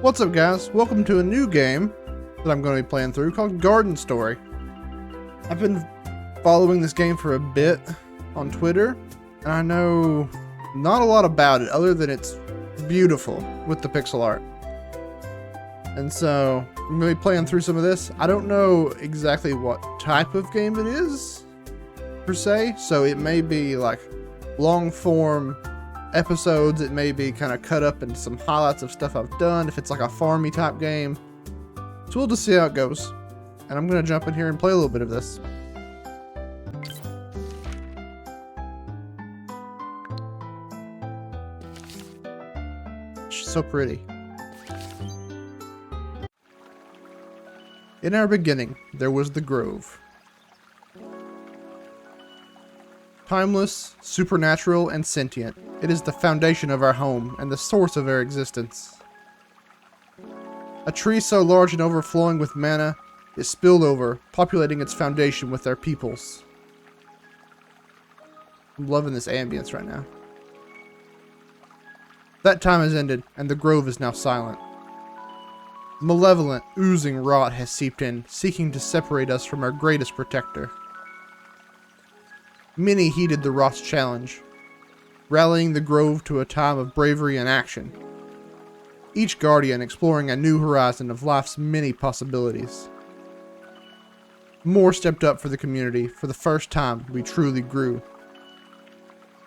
What's up, guys? Welcome to a new game that I'm going to be playing through called Garden Story. I've been following this game for a bit on Twitter, and I know not a lot about it other than it's beautiful with the pixel art. And so I'm going to be playing through some of this. I don't know exactly what type of game it is, per se, so it may be like long form episodes, it may be kind of cut up into some highlights of stuff I've done, if it's like a farmy type game. So we'll just see how it goes. And I'm going to jump in here and play a little bit of this. She's so pretty. In our beginning, there was the grove. Timeless, supernatural, and sentient, it is the foundation of our home and the source of our existence. A tree so large and overflowing with mana, it spilled over, populating its foundation with our peoples. I'm loving this ambience right now. That time has ended, and the grove is now silent. Malevolent, oozing rot has seeped in, seeking to separate us from our greatest protector. Many heeded the rot's challenge, rallying the grove to a time of bravery and action. Each guardian exploring a new horizon of life's many possibilities. More stepped up for the community. For the first time, we truly grew.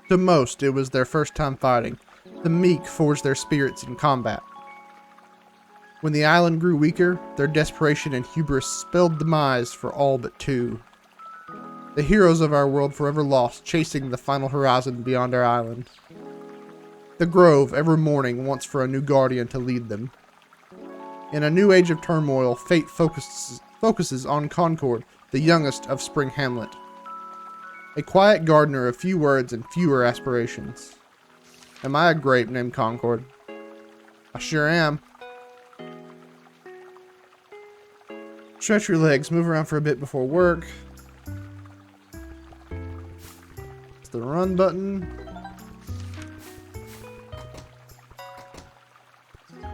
To most, it was their first time fighting. The meek forged their spirits in combat. When the island grew weaker, their desperation and hubris spelled demise for all but two. The heroes of our world forever lost, chasing the final horizon beyond our island. The grove, every morning, wants for a new guardian to lead them. In a new age of turmoil, fate focuses on Concord, the youngest of Spring Hamlet. A quiet gardener of few words and fewer aspirations. Am I a grape named Concord? I sure am. Stretch your legs, move around for a bit before work. The run button.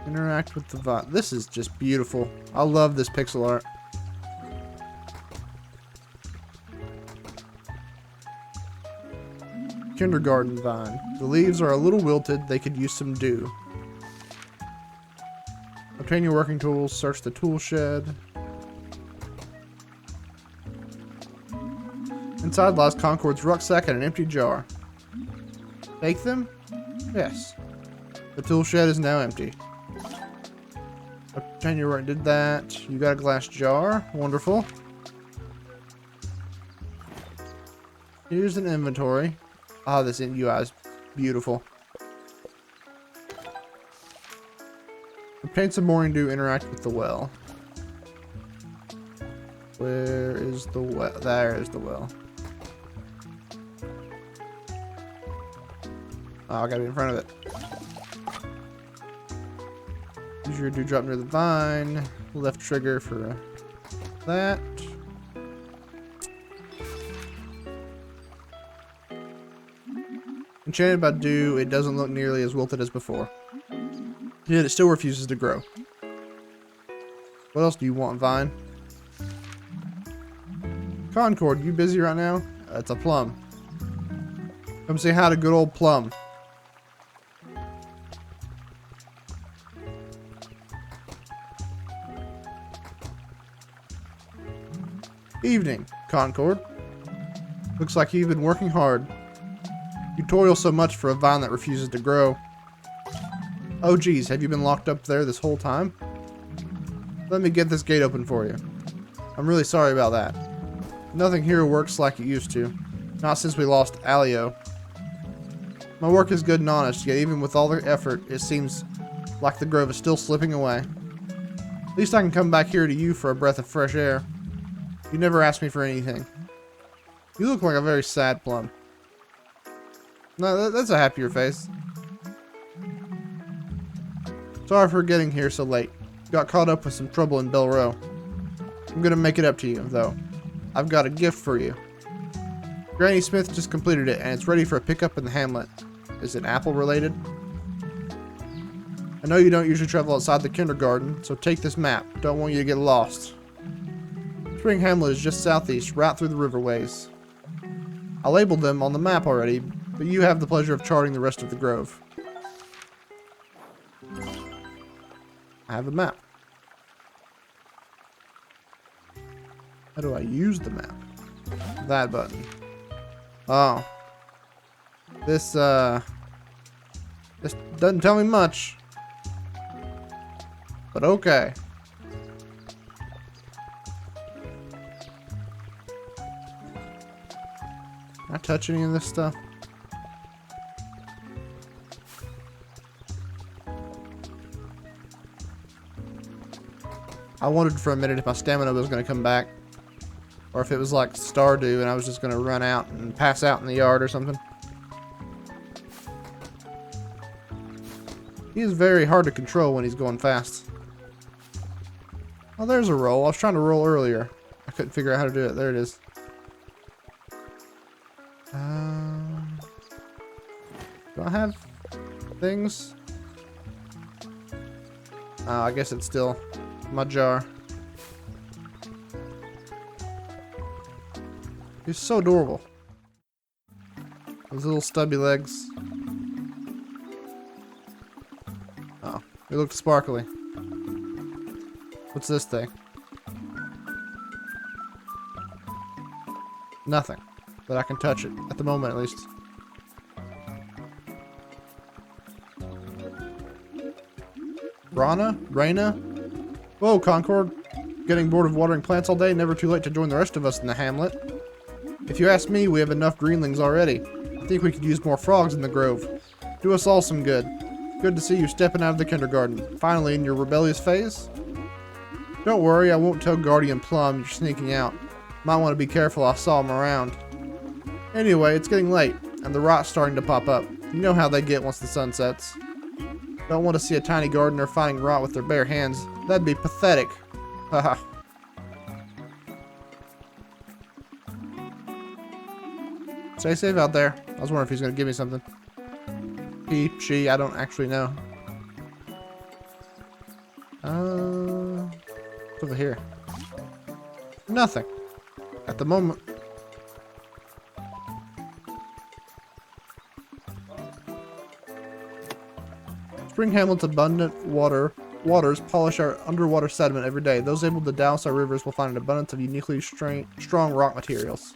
Interact with the bot. This is just beautiful. I love this pixel art. Kindergarten vine. The leaves are a little wilted. They could use some dew. Obtain your working tools. Search the tool shed. Inside lies Concord's rucksack and an empty jar. Take them? Yes. The tool shed is now empty. Obtain your work. Did that. You got a glass jar. Wonderful. Here's an inventory. Ah, this UI is beautiful. Obtain some morning dew. Interact with the well. Where is the well? There is the well. Oh, I gotta be in front of it. Use your dewdrop near the vine. Left trigger for that. Enchanted by dew, it doesn't look nearly as wilted as before. Yet it still refuses to grow. What else do you want, vine? Concord, you busy right now? It's a plum. Come say hi to good old Plum. Evening, Concord. Looks like you've been working hard. You toil so much for a vine that refuses to grow. Oh geez, have you been locked up there this whole time? Let me get this gate open for you. I'm really sorry about that. Nothing here works like it used to. Not since we lost Alio. My work is good and honest, yet even with all their effort, it seems like the grove is still slipping away. At least I can come back here to you for a breath of fresh air. You never asked me for anything. You look like a very sad plum. No, that's a happier face. Sorry for getting here so late. Got caught up with some trouble in Bell Row. I'm gonna make it up to you, though. I've got a gift for you. Granny Smith just completed it, and it's ready for a pickup in the hamlet. Is it apple related? I know you don't usually travel outside the kindergarten, so take this map. Don't want you to get lost. Spring Hamlet is just southeast, right through the riverways. I labeled them on the map already, but you have the pleasure of charting the rest of the grove. I have a map. How do I use the map? That button. Oh. This doesn't tell me much. But okay. Can I touch any of this stuff? I wondered for a minute if my stamina was going to come back. Or if it was like Stardew and I was just going to run out and pass out in the yard or something. He is very hard to control when he's going fast. Oh, there's a roll. I was trying to roll earlier. I couldn't figure out how to do it. There it is. Do I have things? Oh, I guess it's still my jar. He's so adorable. Those little stubby legs. Oh, he looked sparkly. What's this thing? Nothing. But I can touch it. At the moment, at least. Rana? Whoa, Concord. Getting bored of watering plants all day? Never too late to join the rest of us in the hamlet. If you ask me, we have enough greenlings already. I think we could use more frogs in the grove. Do us all some good. Good to see you stepping out of the kindergarten. Finally in your rebellious phase? Don't worry, I won't tell Guardian Plum you're sneaking out. Might want to be careful, I saw him around. Anyway, it's getting late, and the rot's starting to pop up. You know how they get once the sun sets. Don't want to see a tiny gardener finding rot with their bare hands. That'd be pathetic. Haha. Stay safe out there. I was wondering if he's going to give me something. He, she, I don't actually know. What's over here? Nothing. At the moment. Spring Hamlet's abundant waters polish our underwater sediment every day. Those able to douse our rivers will find an abundance of uniquely strong rock materials.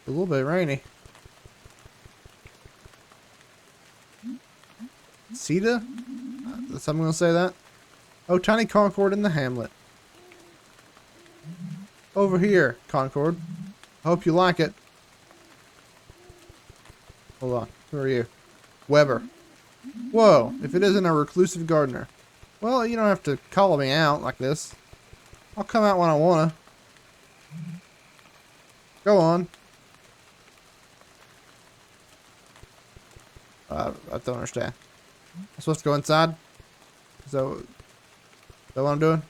A little bit rainy. Cedar? Is someone gonna say that? Oh, tiny Concord in the hamlet. Over here, Concord. Hope you like it. Hold on. Who are you? Weber. Whoa, if it isn't a reclusive gardener. Well, you don't have to call me out like this. I'll come out when I wanna. Go on. I don't understand. I'm supposed to go inside? Is that what I'm doing?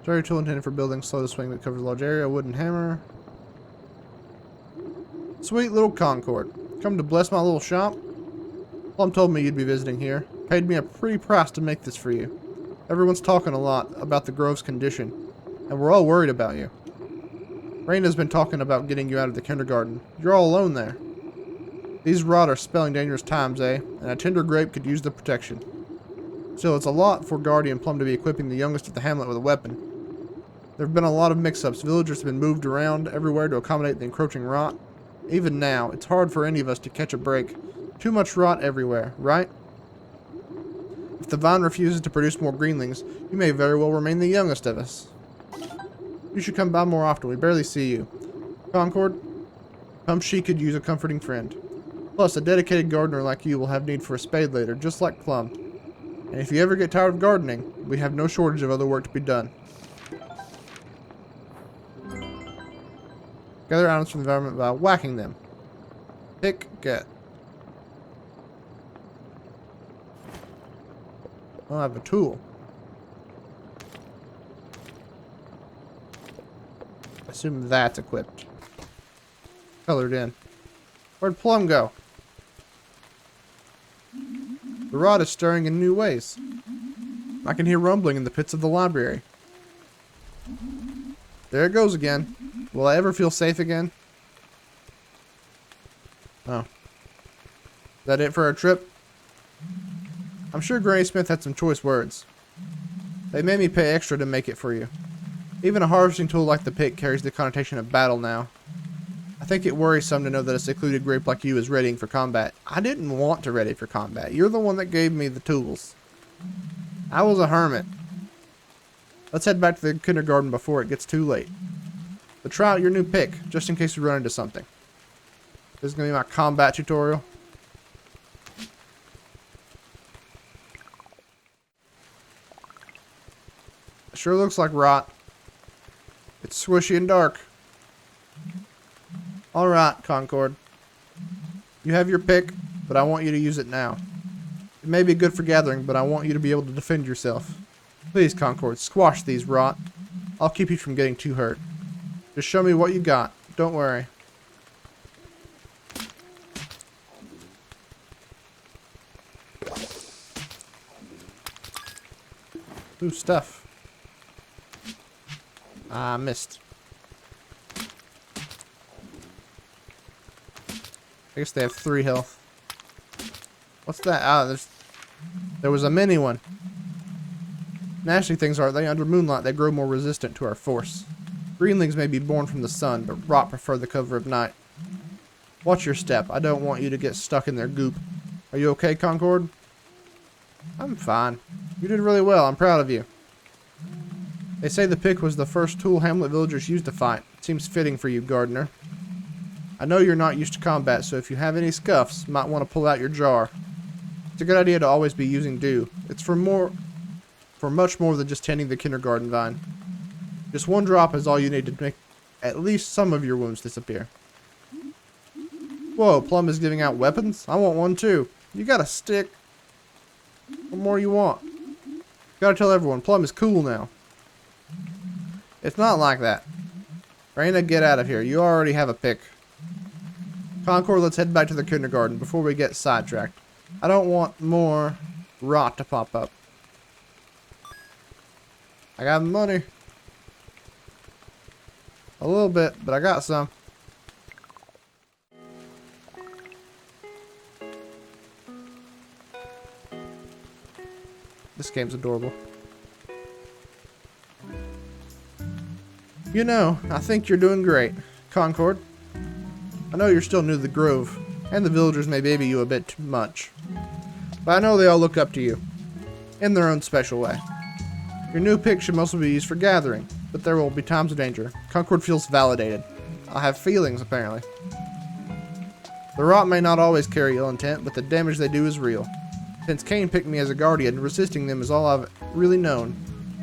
Sorry, tool intended for building slow to swing that covers a large area. Wooden hammer. Sweet little Concord. Come to bless my little shop? Plum told me you'd be visiting here. Paid me a pretty price to make this for you. Everyone's talking a lot about the grove's condition, and we're all worried about you. Rana's been talking about getting you out of the kindergarten. You're all alone there. These rot are spelling dangerous times, eh? And a tender grape could use the protection. Still, it's a lot for Guardian Plum to be equipping the youngest of the hamlet with a weapon. There have been a lot of mix-ups. Villagers have been moved around everywhere to accommodate the encroaching rot. Even now, it's hard for any of us to catch a break. Too much rot everywhere, right? If the vine refuses to produce more greenlings, you may very well remain the youngest of us. You should come by more often. We barely see you. Concord, She could use a comforting friend. Plus, a dedicated gardener like you will have need for a spade later, just like Plum. And if you ever get tired of gardening, we have no shortage of other work to be done. Gather items from the environment by whacking them. Pick, get. Oh, I have a tool. I assume that's equipped. Colored in. Where'd Plum go? The rod is stirring in new ways. I can hear rumbling in the pits of the library. There it goes again. Will I ever feel safe again? Oh. Is that it for our trip? I'm sure Granny Smith had some choice words. They made me pay extra to make it for you. Even a harvesting tool like the pick carries the connotation of battle now. I think it worries some to know that a secluded grape like you is readying for combat. I didn't want to ready for combat. You're the one that gave me the tools. I was a hermit. Let's head back to the kindergarten before it gets too late. But try out your new pick, just in case we run into something. This is going to be my combat tutorial. It sure looks like rot. It's squishy and dark. Alright, Concord. You have your pick, but I want you to use it now. It may be good for gathering, but I want you to be able to defend yourself. Please, Concord, squash these rot. I'll keep you from getting too hurt. Just show me what you got. Don't worry. Ooh, stuff. I missed. I guess they have 3 health. What's that? Ah, there was a mini one. Nasty things are they under moonlight, they grow more resistant to our force. Greenlings may be born from the sun, but rot prefer the cover of night. Watch your step. I don't want you to get stuck in their goop. Are you okay, Concord? I'm fine. You did really well. I'm proud of you. They say the pick was the first tool Hamlet villagers used to fight. It seems fitting for you, gardener. I know you're not used to combat, so if you have any scuffs, might want to pull out your jar. It's a good idea to always be using dew. It's for much more than just tending the kindergarten vine. Just 1 drop is all you need to make at least some of your wounds disappear. Whoa, Plum is giving out weapons? I want one too. You got a stick. What more you want? Gotta tell everyone, Plum is cool now. It's not like that. Rana, get out of here. You already have a pick. Concord, let's head back to the kindergarten before we get sidetracked. I don't want more rot to pop up. I got money. A little bit, but I got some. This game's adorable. You know, I think you're doing great, Concord. I know you're still new to the grove, and the villagers may baby you a bit too much. But I know they all look up to you, in their own special way. Your new pick should mostly be used for gathering, but there will be times of danger. Concord feels validated. I have feelings, apparently. The rot may not always carry ill intent, but the damage they do is real. Since Cain picked me as a guardian, resisting them is all I've really known.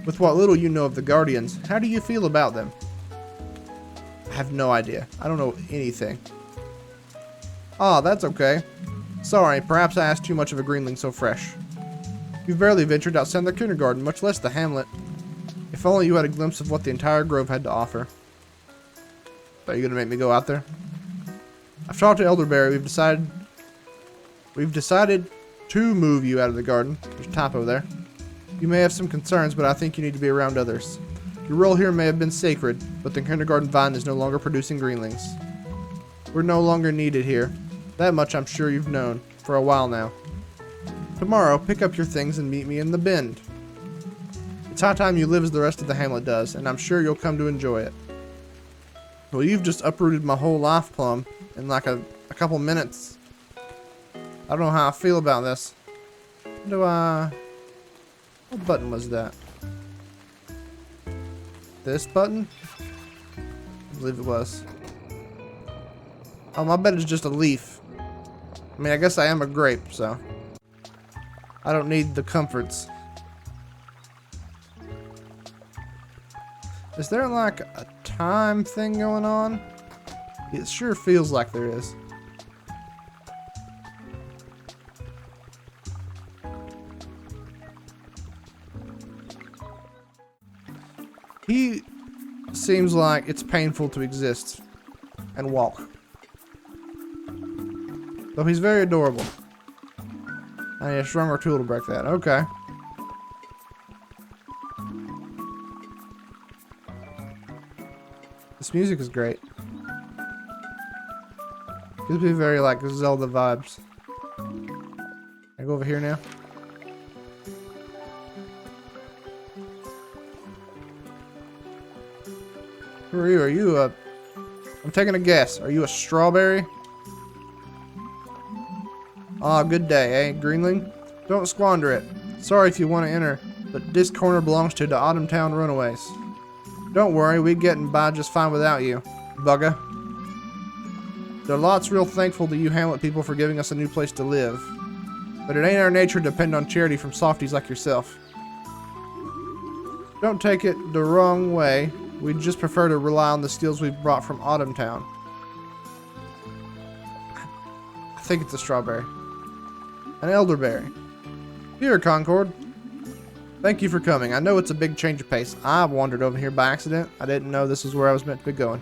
With what little you know of the guardians, how do you feel about them? I have no idea. I don't know anything. Ah, that's okay. Sorry, perhaps I asked too much of a greenling so fresh. You've barely ventured outside the kindergarten, much less the hamlet. If only you had a glimpse of what the entire grove had to offer. Are you gonna make me go out there? I've talked to Elderberry. We've decided to move you out of the garden. There's a typo there. You may have some concerns, but I think you need to be around others. Your role here may have been sacred, but the kindergarten vine is no longer producing greenlings. We're no longer needed here. That much I'm sure you've known, for a while now. Tomorrow, pick up your things and meet me in the bend. It's high time you live as the rest of the hamlet does, and I'm sure you'll come to enjoy it. Well, you've just uprooted my whole life, Plum, in like a couple minutes. I don't know how I feel about this. What button was that? This button? I believe it was. Oh, I bet it's just a leaf. I mean, I guess I am a grape, so I don't need the comforts. Is there like a time thing going on? It sure feels like there is. He seems like it's painful to exist and walk. Though he's very adorable. I need a stronger tool to break that. Okay. This music is great. Gives me very like Zelda vibes. Can I go over here now? Who are you? Are you a... I'm taking a guess. Are you a strawberry? Ah, good day, eh, Greenling? Don't squander it. Sorry if you want to enter, but this corner belongs to the Autumn Town Runaways. Don't worry, we're getting by just fine without you, bugger. There are lots real thankful to you Hamlet people for giving us a new place to live. But it ain't our nature to depend on charity from softies like yourself. Don't take it the wrong way. We'd just prefer to rely on the skills we've brought from Autumn Town. I think it's a strawberry. An elderberry. Here, Concord. Thank you for coming. I know it's a big change of pace. I wandered over here by accident. I didn't know this is where I was meant to be going.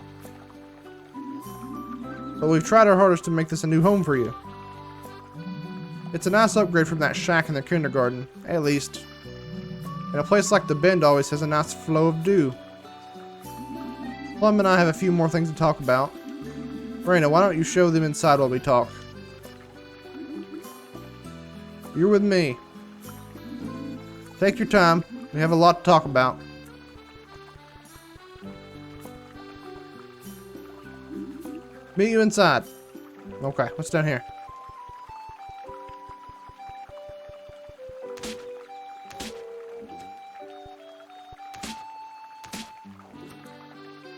But we've tried our hardest to make this a new home for you. It's a nice upgrade from that shack in the kindergarten, at least. And a place like the Bend always has a nice flow of dew. Plum and I have a few more things to talk about. Rana, why don't you show them inside while we talk? You're with me. Take your time. We have a lot to talk about. Meet you inside. Okay, what's down here?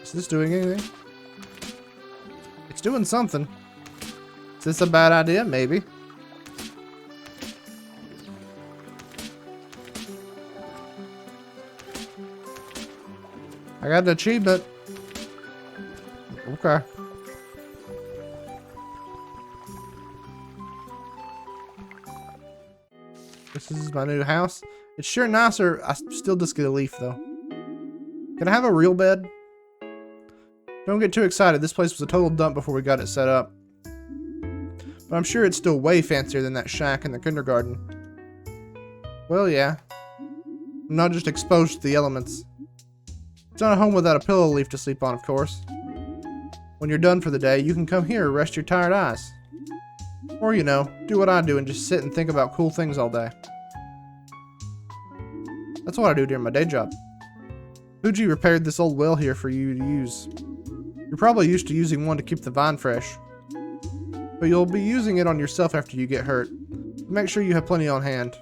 Is this doing anything? It's doing something. Is this a bad idea? Maybe. I got an achievement. Okay. This is my new house. It's sure nicer. I still just get a leaf though. Can I have a real bed? Don't get too excited. This place was a total dump before we got it set up. But I'm sure it's still way fancier than that shack in the kindergarten. Well, yeah. I'm not just exposed to the elements. It's not a home without a pillow leaf to sleep on, of course. When you're done for the day, you can come here and rest your tired eyes. Or, you know, do what I do and just sit and think about cool things all day. That's what I do during my day job. Fuji repaired this old well here for you to use. You're probably used to using one to keep the vine fresh. But you'll be using it on yourself after you get hurt. Make sure you have plenty on hand.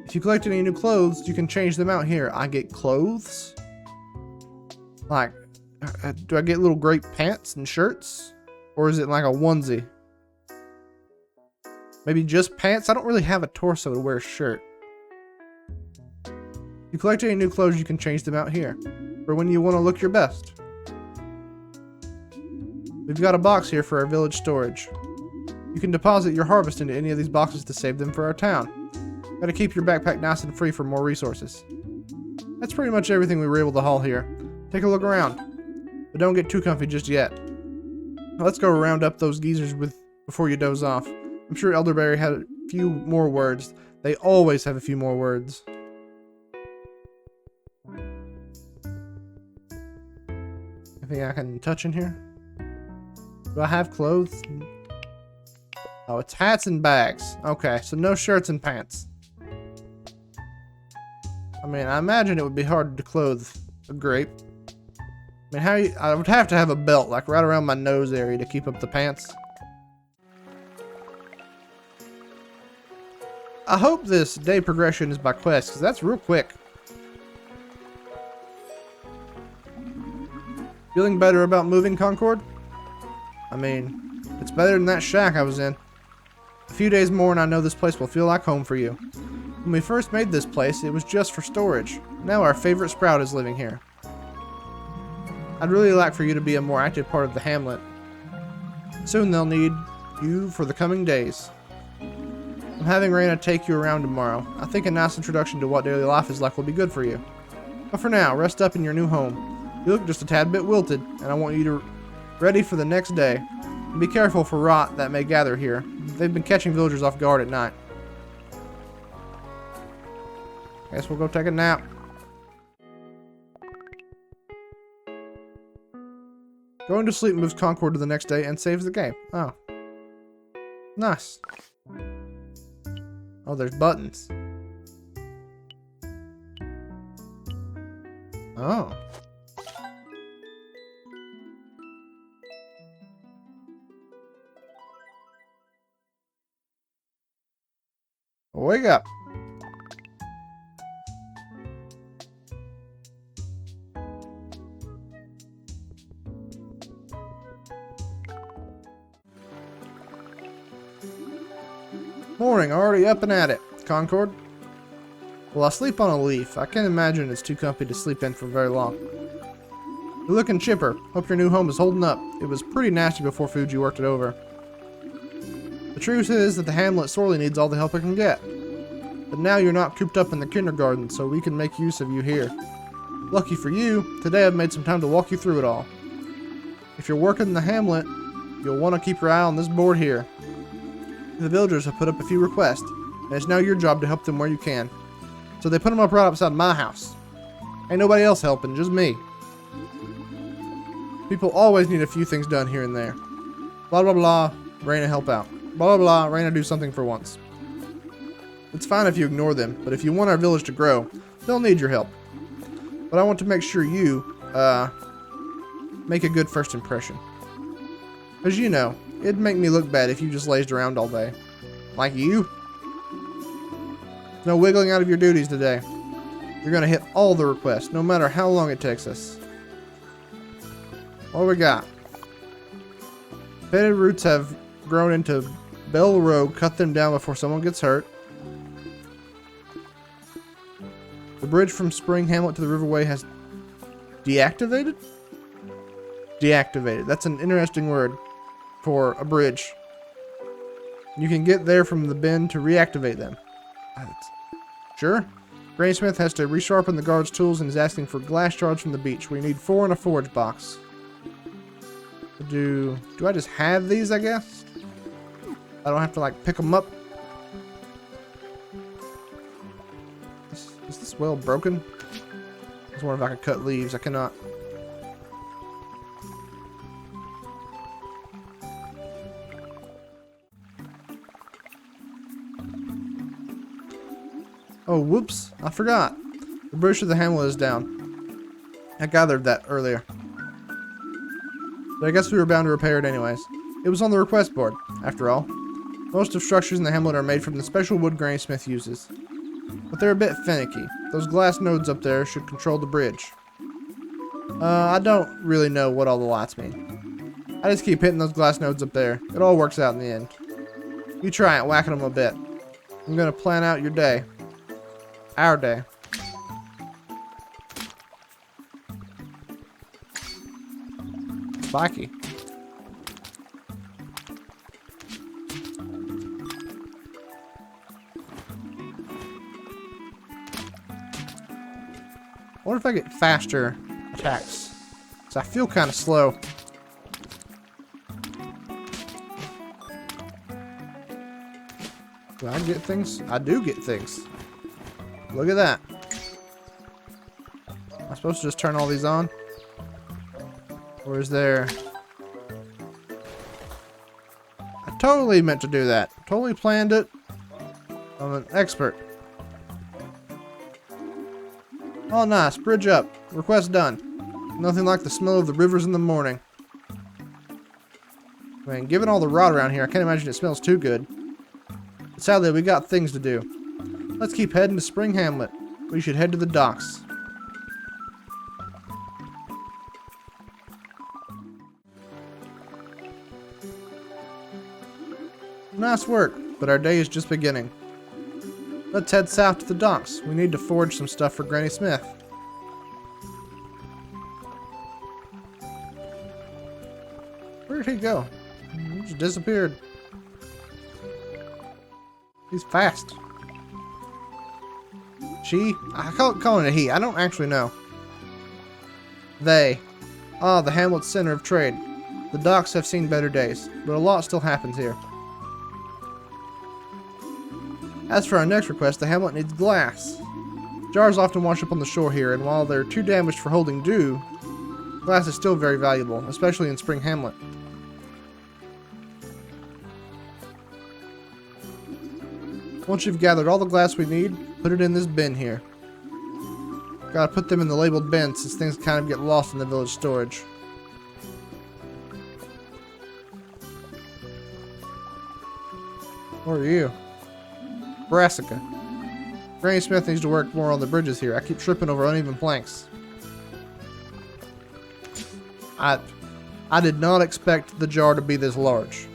If you collect any new clothes, you can change them out here. I get clothes? Like, do I get little grape pants and shirts? Or is it like a onesie? Maybe just pants? I don't really have a torso to wear a shirt. If you collect any new clothes, you can change them out here. For when you want to look your best. We've got a box here for our village storage. You can deposit your harvest into any of these boxes to save them for our town. Gotta keep your backpack nice and free for more resources. That's pretty much everything we were able to haul here. Take a look around. But don't get too comfy just yet. Now let's go round up those geezers before you doze off. I'm sure Elderberry had a few more words. They always have a few more words. Anything I can touch in here? Do I have clothes? Oh, it's hats and bags. Okay, so no shirts and pants. I mean, I imagine it would be hard to clothe a grape. I mean, I would have to have a belt, like right around my nose area to keep up the pants. I hope this day progression is by quest, because that's real quick. Feeling better about moving, Concord? I mean, it's better than that shack I was in. A few days more and I know this place will feel like home for you. When we first made this place, it was just for storage. Now our favorite sprout is living here. I'd really like for you to be a more active part of the hamlet. Soon they'll need you for the coming days. I'm I'm having Rana take you around tomorrow. I think a nice introduction to what daily life is like will be good for you. But for now, rest up in your new home. You look just a tad bit wilted, and I want you to ready for the next day. And be careful for rot that may gather here. They've been catching villagers off guard at night. Guess we'll go take a nap. Going to sleep moves Concord to the next day and saves the game. Oh. Nice. Oh, there's buttons. Oh. Wake up. Morning, already up and at it. Concord? Well, I sleep on a leaf. I can't imagine it's too comfy to sleep in for very long. You're looking chipper. Hope your new home is holding up. It was pretty nasty before Fuji worked it over. The truth is that the hamlet sorely needs all the help it can get. But now you're not cooped up in the kindergarten, so we can make use of you here. Lucky for you, today I've made some time to walk you through it all. If you're working in the hamlet, you'll want to keep your eye on this board here. The villagers have put up a few requests, and it's now your job to help them where you can. So they put them up right outside my house. Ain't nobody else helping, just me. People always need a few things done here and there. Blah blah blah, Rana help out. Blah blah blah, Rana do something for once. It's fine if you ignore them, but if you want our village to grow, they'll need your help. But I want to make sure you, make a good first impression. As you know, it'd make me look bad if you just lazed around all day. Like you? No wiggling out of your duties today. You're gonna hit all the requests, no matter how long it takes us. What do we got? Faded roots have grown into Bell Row. Cut them down before someone gets hurt. The bridge from Spring Hamlet to the Riverway has deactivated? Deactivated. That's an interesting word for a bridge. You can get there from the bend to reactivate them. Sure. Granny Smith has to resharpen the guard's tools and is asking for glass shards from the beach. We need 4 in a forge box. Do I just have these, I guess? I don't have to, like, pick them up. Is this well broken? I was wondering if I could cut leaves. I cannot. Oh, whoops. I forgot. The bridge to the hamlet is down. I gathered that earlier. But I guess we were bound to repair it anyways. It was on the request board, after all. Most of structures in the hamlet are made from the special wood Granny Smith uses. But they're a bit finicky. Those glass nodes up there should control the bridge. I don't really know what all the lights mean. I just keep hitting those glass nodes up there. It all works out in the end. You try it, whacking them a bit. I'm gonna plan out your day. Our day. Spiky. I wonder if I get faster attacks. So I feel kind of slow. Do I get things? I do get things. Look at that. Am I supposed to just turn all these on? Or is there... I totally meant to do that. Totally planned it. I'm an expert. Oh, nice. Bridge up. Request done. Nothing like the smell of the rivers in the morning. I mean, given all the rot around here, I can't imagine it smells too good. But sadly, we got things to do. Let's keep heading to Spring Hamlet. We should head to the docks. Nice work, but our day is just beginning. Let's head south to the docks. We need to forge some stuff for Granny Smith. Where did he go? He just disappeared. He's fast. She? I call it a he. I don't actually know. They. Ah, the hamlet's center of trade. The docks have seen better days, but a lot still happens here. As for our next request, the hamlet needs glass. Jars often wash up on the shore here, and while they're too damaged for holding dew, glass is still very valuable, especially in Spring Hamlet. Once you've gathered all the glass we need, put it in this bin here. Gotta put them in the labeled bin since things kind of get lost in the village storage. What are you? Brassica. Granny Smith needs to work more on the bridges here. I keep tripping over uneven planks. I did not expect the jar to be this large.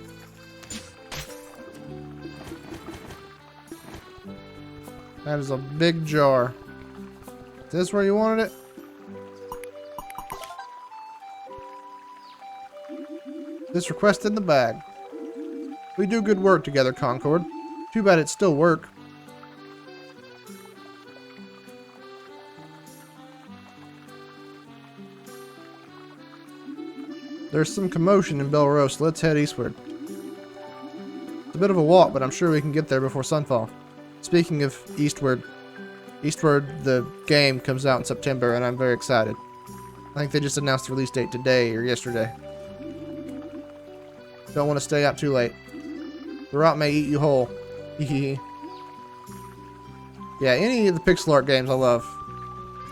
That is a big jar. Is this where you wanted it? This request in the bag. We do good work together, Concord. Too bad it's still work. There's some commotion in Bel Rose, so let's head eastward. It's a bit of a walk, but I'm sure we can get there before sunfall. Speaking of Eastward, the game comes out in September, and I'm very excited. I think they just announced the release date today or yesterday. Don't want to stay up too late. The rot may eat you whole. Yeah, any of the pixel art games I love.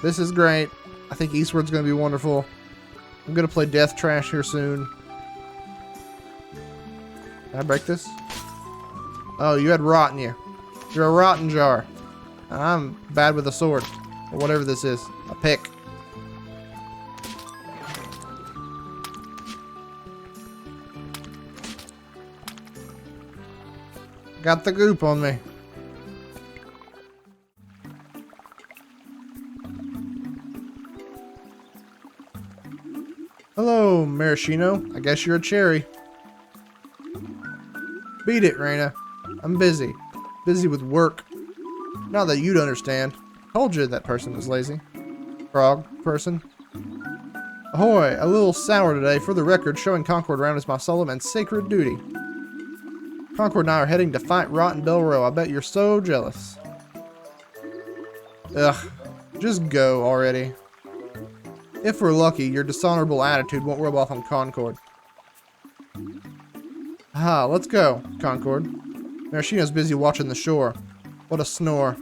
This is great. I think Eastward's going to be wonderful. I'm going to play Death Trash here soon. Can I break this? Oh, you had rot in you. You're a rotten jar. And I'm bad with a sword. Or whatever this is. A pick. Got the goop on me. Hello, Maraschino. I guess you're a cherry. Beat it, Rana. I'm busy. Busy with work. Not that you'd understand. Told you that person was lazy. Frog person. Ahoy! A little sour today. For the record, showing Concord around is my solemn and sacred duty. Concord and I are heading to fight Rotten Bell Row. I bet you're so jealous. Ugh. Just go already. If we're lucky, your dishonorable attitude won't rub off on Concord. Ah, let's go, Concord. Maraschino's busy watching the shore. What a snore.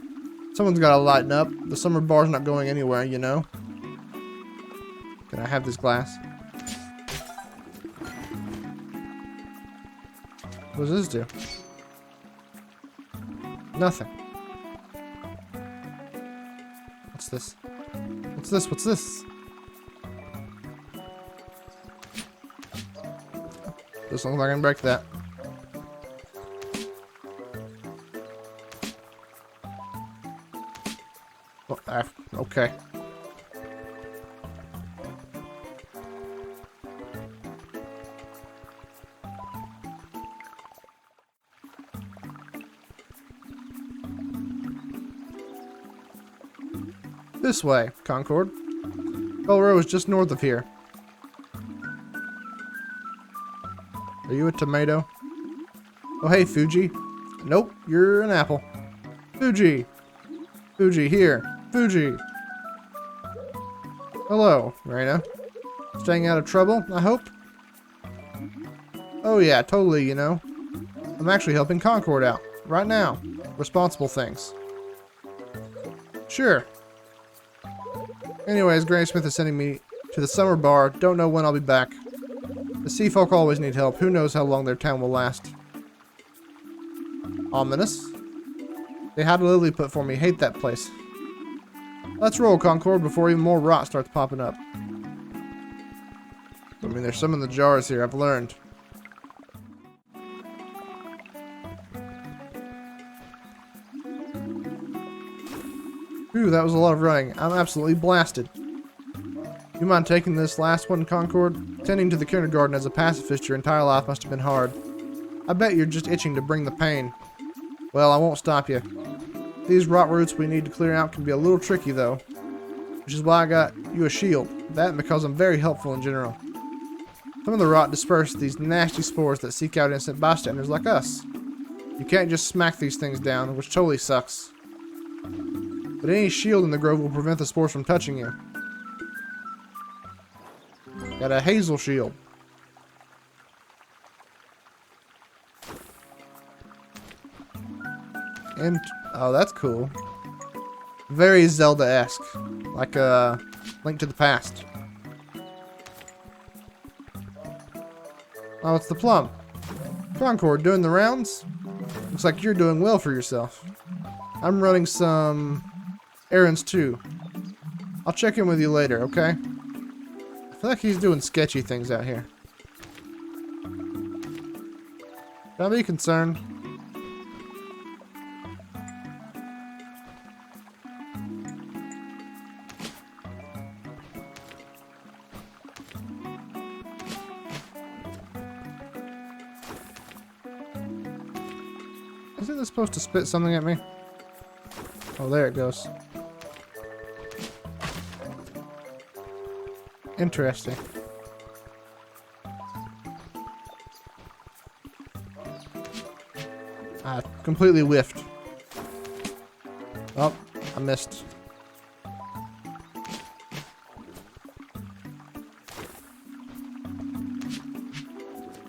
Someone's gotta lighten up. The summer bar's not going anywhere, you know. Can I have this glass? What does this do? Nothing. What's this? What's this? What's this? Doesn't look like I can break that. Oh, okay. This way, Concord. Bell Row is just north of here. Are you a tomato? Oh, hey, Fuji. Nope, you're an apple. Fuji. Fuji, here. Fuji. Hello, Rana. Staying out of trouble, I hope? Oh yeah, totally, you know. I'm actually helping Concord out. Right now. Responsible things. Sure. Anyways, Granny Smith is sending me to the summer bar. Don't know when I'll be back. The sea folk always need help. Who knows how long their town will last. Ominous. They had a lily put for me. Hate that place. Let's roll, Concord, before even more rot starts popping up. I mean, there's some in the jars here, I've learned. Phew, that was a lot of running. I'm absolutely blasted. You mind taking this last one, Concord? Tending to the kindergarten as a pacifist your entire life must have been hard. I bet you're just itching to bring the pain. Well, I won't stop you. These rot roots we need to clear out can be a little tricky though, which is why I got you a shield. That and because I'm very helpful in general. Some of the rot disperse these nasty spores that seek out innocent bystanders like us. You can't just smack these things down, which totally sucks. But any shield in the grove will prevent the spores from touching you. Got a hazel shield. And, oh, that's cool. Very Zelda-esque. Like a Link to the Past. Oh, it's the plum. Concord, doing the rounds? Looks like you're doing well for yourself. I'm running some errands too. I'll check in with you later, okay? I feel like he's doing sketchy things out here. Don't be concerned. Isn't this supposed to spit something at me? Oh, there it goes. Interesting. I completely whiffed. Oh, I missed.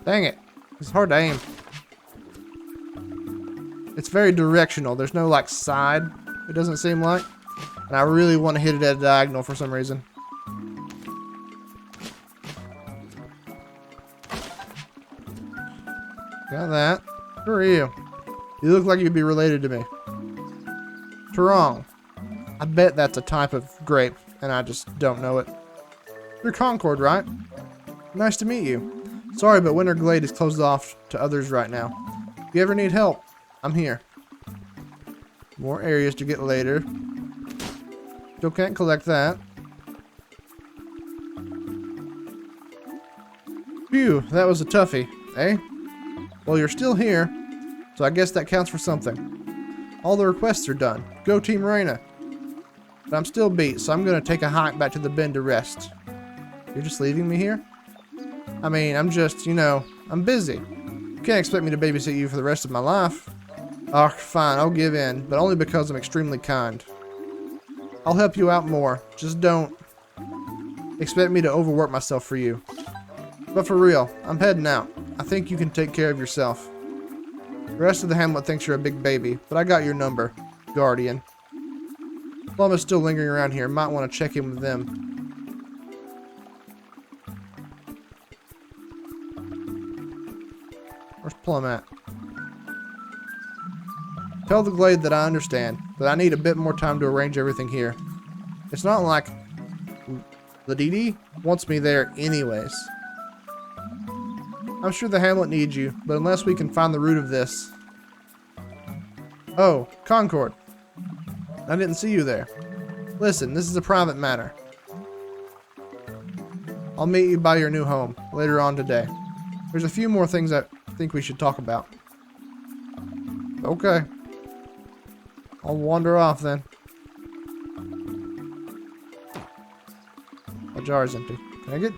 Dang it. It's hard to aim. It's very directional. There's no, like, side, it doesn't seem like. And I really want to hit it at a diagonal for some reason. Got that. Who are you? You look like you'd be related to me. Wrong. I bet that's a type of grape, and I just don't know it. You're Concord, right? Nice to meet you. Sorry, but Winter Glade is closed off to others right now. If you ever need help, I'm here. More areas to get later. Still can't collect that. Phew, that was a toughie, eh? Well, you're still here, so I guess that counts for something. All the requests are done. Go Team Rana. But I'm still beat, so I'm gonna take a hike back to the bend to rest. You're just leaving me here? I mean, I'm just, you know, I'm busy. You can't expect me to babysit you for the rest of my life. Oh, fine, I'll give in, but only because I'm extremely kind. I'll help you out more. Just don't expect me to overwork myself for you. But for real, I'm heading out. I think you can take care of yourself. The rest of the hamlet thinks you're a big baby, but I got your number, Guardian. Plum is still lingering around here. Might want to check in with them. Where's Plum at? Tell the Glade that I understand, but I need a bit more time to arrange everything here. It's not like the DD wants me there anyways. I'm sure the hamlet needs you, but unless we can find the root of this... Oh, Concord. I didn't see you there. Listen, this is a private matter. I'll meet you by your new home later on today. There's a few more things I think we should talk about. Okay. I'll wander off then. My jar is empty. Can I get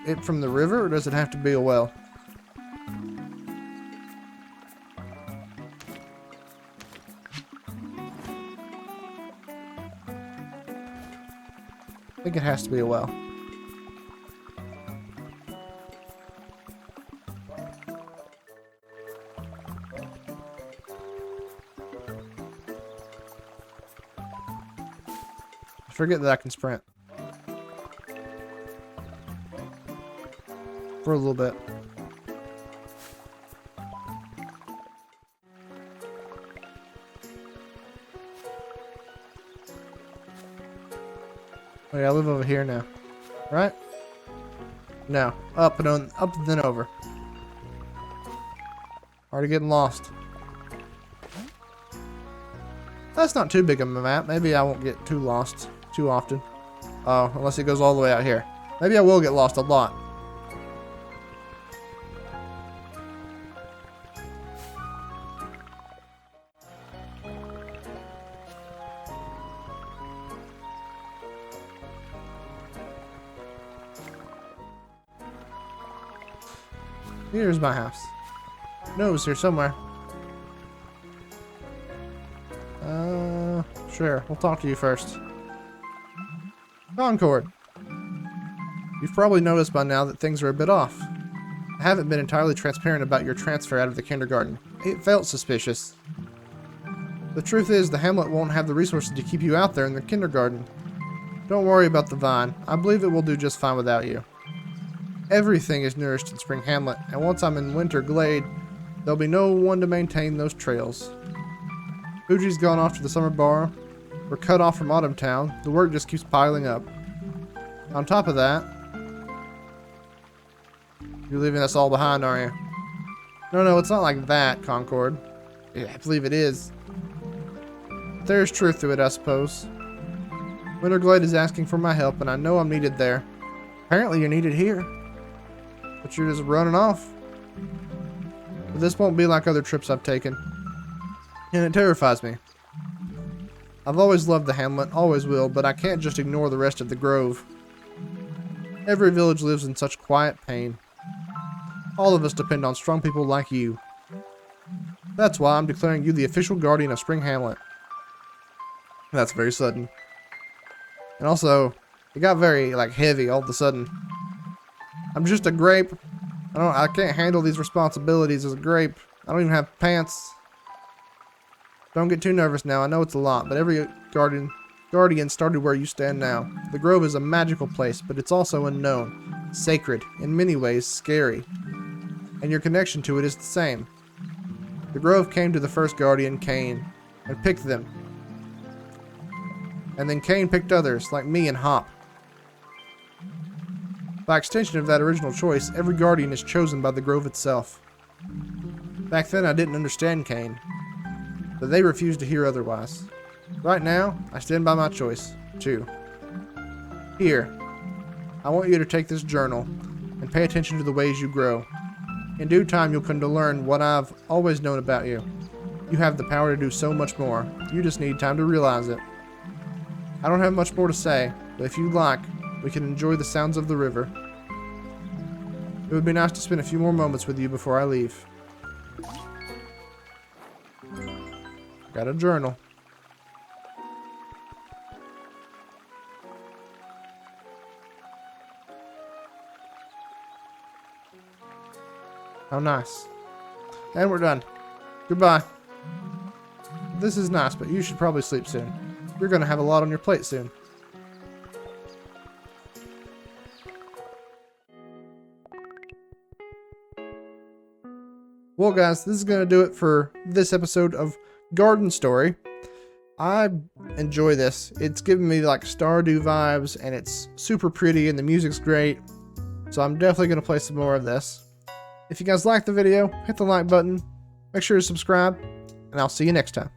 it from the river, or does it have to be a well? I think it has to be a well. I forget that I can sprint. For a little bit. Wait, I live over here now. Right? No. Up and on, up and then over. Already getting lost. That's not too big of a map. Maybe I won't get too lost too often. Oh, unless it goes all the way out here. Maybe I will get lost a lot. Here's my house. No, it's here somewhere. Sure. We'll talk to you first. Concord. You've probably noticed by now that things are a bit off. I haven't been entirely transparent about your transfer out of the kindergarten. It felt suspicious. The truth is, the hamlet won't have the resources to keep you out there in the kindergarten. Don't worry about the vine. I believe it will do just fine without you. Everything is nourished in Spring Hamlet, and once I'm in Winter Glade, there'll be no one to maintain those trails. Fuji's gone off to the summer bar. We're cut off from Autumn Town. The work just keeps piling up. On top of that, you're leaving us all behind, aren't you? No, it's not like that, Concord. Yeah, I believe it is. There's truth to it, I suppose. Winterglade is asking for my help, and I know I'm needed there. Apparently you're needed here. But you're just running off. But this won't be like other trips I've taken. And it terrifies me. I've always loved the hamlet, always will, but I can't just ignore the rest of the grove. Every village lives in such quiet pain. All of us depend on strong people like you. That's why I'm declaring you the official guardian of Spring Hamlet. That's very sudden. And also, it got very, heavy all of a sudden. I'm just a grape. I can't handle these responsibilities as a grape. I don't even have pants. Don't get too nervous now. I know it's a lot, but every guardian started where you stand now. The grove is a magical place, but it's also unknown, sacred, in many ways scary. And your connection to it is the same. The grove came to the first guardian, Cain, and picked them. And then Cain picked others, like me and Hop. By extension of that original choice, every guardian is chosen by the grove itself. Back then I didn't understand Cain, but they refused to hear otherwise. Right now, I stand by my choice, too. Here, I want you to take this journal and pay attention to the ways you grow. In due time, you'll come to learn what I've always known about you. You have the power to do so much more. You just need time to realize it. I don't have much more to say, but if you'd like, we can enjoy the sounds of the river. It would be nice to spend a few more moments with you before I leave. Got a journal. How nice. And we're done. Goodbye. This is nice, but you should probably sleep soon. You're going to have a lot on your plate soon. Well, guys, this is going to do it for this episode of Garden Story. I enjoy this. It's giving me Stardew vibes, and it's super pretty, and the music's great. So I'm definitely going to play some more of this. If you guys like the video, hit the like button, make sure to subscribe, and I'll see you next time.